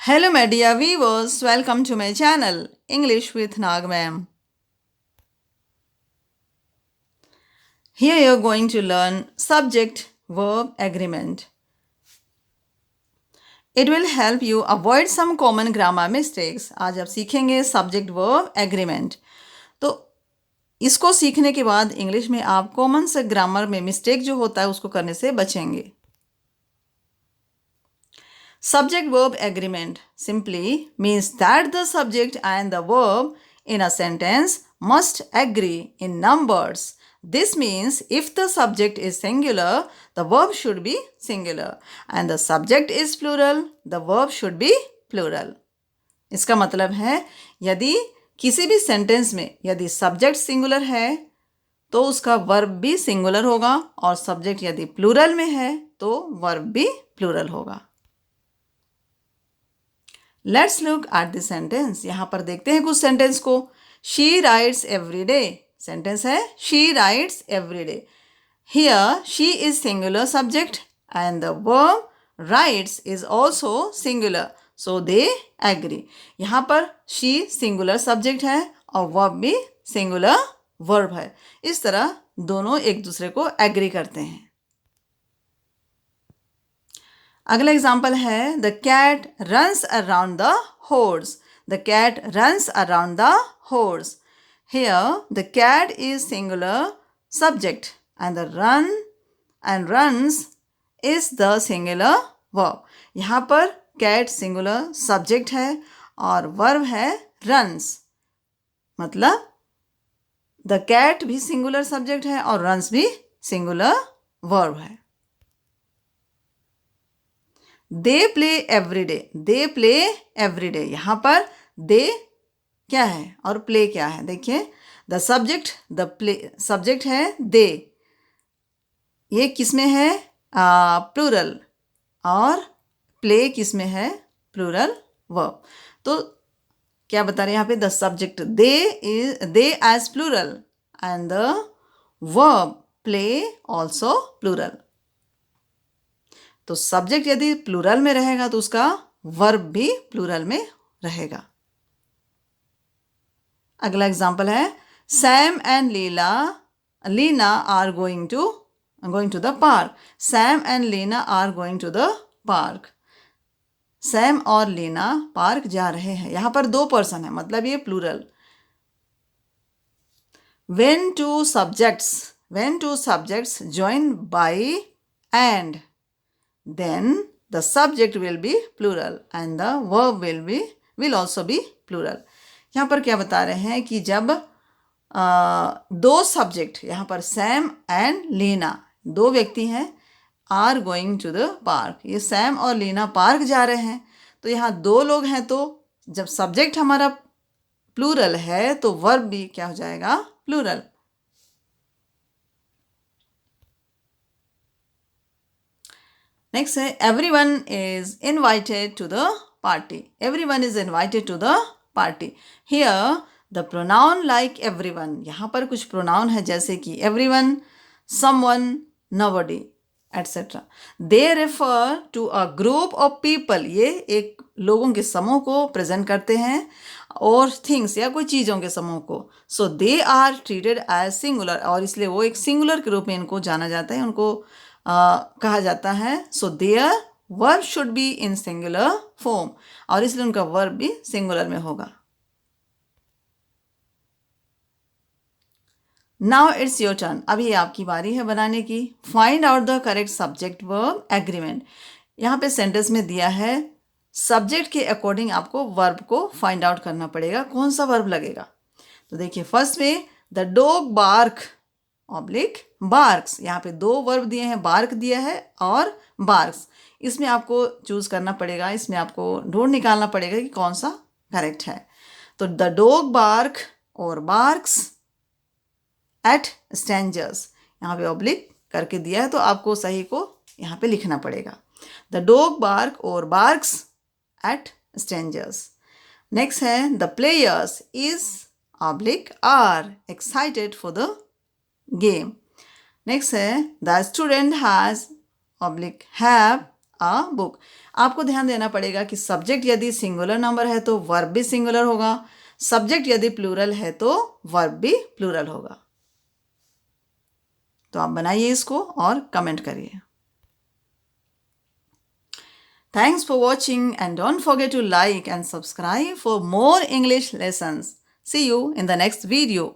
Hello, my dear viewers. Welcome to my channel, English with Nag ma'am. Here you're going to learn subject verb agreement. It will help you avoid some common grammar mistakes. आज आप सीखेंगे subject verb agreement. तो इसको सीखने के बाद English में आप कॉमन से ग्रामर में मिस्टेक जो होता है उसको करने से बचेंगे. Subject verb agreement simply means that the subject and the verb in a sentence must agree in numbers. This means if the subject is singular, the verb should be singular, and the subject is plural, the verb should be plural. इसका मतलब है यदि किसी भी sentence में यदि subject singular है तो उसका वर्ब भी सिंगुलर होगा, और सब्जेक्ट यदि प्लूरल में है तो वर्ब भी प्लूरल होगा. Let's look at the sentence. यहाँ पर देखते हैं कुछ सेंटेंस को. She writes every day. Sentence है she writes every day. Here she is singular subject and the verb writes is also singular, so they agree. यहाँ पर शी सिंगुलर सब्जेक्ट है और वर्ब भी सिंगुलर वर्ब है. इस तरह दोनों एक दूसरे को एग्री करते हैं. अगला एग्जाम्पल है the cat runs around the horse. The cat runs around the horse. Here the cat is singular subject and the run and runs is the singular verb. यहाँ पर कैट सिंगुलर सब्जेक्ट है और verb है runs. मतलब the cat भी singular subject है और runs भी सिंगुलर वर्ब है. They play every day. They play every day. यहाँ पर दे क्या है और प्ले क्या है. देखिए the subject the play subject है दे. ये किस में है प्लूरल, और प्ले किस में है प्लूरल वर्ब. तो क्या बता रहे हैं यहाँ पे the subject they is plural and the verb play also plural. तो सब्जेक्ट यदि प्लूरल में रहेगा तो उसका वर्ब भी प्लूरल में रहेगा. अगला एग्जाम्पल है Sam and Lena are going to the park. Sam and Lena are going to the park. Sam और लीना पार्क जा रहे हैं. यहाँ पर दो पर्सन है, मतलब ये plural. when two subjects join by and, then the subject will be plural and the verb will also be plural. यहाँ पर क्या बता रहे हैं कि जब दो सब्जेक्ट, यहाँ पर सैम एंड लीना दो व्यक्ति हैं, are going to the park. ये सैम और लीना पार्क जा रहे हैं. तो यहाँ दो लोग हैं, तो जब सब्जेक्ट हमारा प्लूरल है तो वर्ब भी क्या हो जाएगा प्लूरल. नेक्स्ट है everyone is invited to the party. Everyone is invited to the party. Here the pronoun like everyone. यहाँ पर कुछ प्रोनाउन है जैसे कि everyone, someone, nobody etcetera. They refer to a group of people. ये एक लोगों के समूह को प्रेजेंट करते हैं, और थिंग्स या कोई चीज़ों के समूह को. So they are treated as singular, और इसलिए वो एक सिंगुलर के रूप में इनको जाना जाता है, उनको कहा जाता है. So their verb should be in singular form, और इसलिए उनका वर्ब भी सिंगुलर में होगा. Now it's your turn. अभी आपकी बारी है बनाने की. Find out the correct subject verb agreement. यहाँ पे सेंटेंस में दिया है सब्जेक्ट के अकॉर्डिंग आपको वर्ब को फाइंड आउट करना पड़ेगा, कौन सा वर्ब लगेगा. तो देखिए फर्स्ट में the dog bark oblique barks. यहाँ पे दो वर्ब दिए हैं, बार्क दिया है और बार्क्स. इसमें आपको चूज करना पड़ेगा, इसमें आपको ढूंढ निकालना पड़ेगा कि कौन सा करेक्ट है. तो द डॉग बार्क और बार्क्स एट स्ट्रेंजर्स. यहाँ पे ऑब्लिक करके दिया है, तो आपको सही को यहाँ पे लिखना पड़ेगा. द डॉग बार्क और बार्क्स एट स्ट्रेंजर्स. नेक्स्ट है the players is oblique are excited for the game. Next है the student has oblique have a book. आपको ध्यान देना पड़ेगा कि सब्जेक्ट यदि सिंगुलर नंबर है तो वर्ब भी सिंगुलर होगा, सब्जेक्ट यदि प्लूरल है तो वर्ब भी प्लूरल होगा। तो आप बनाइए इसको और कमेंट करिए। Thanks for watching and don't forget to like and subscribe for more English lessons. See you in the next video.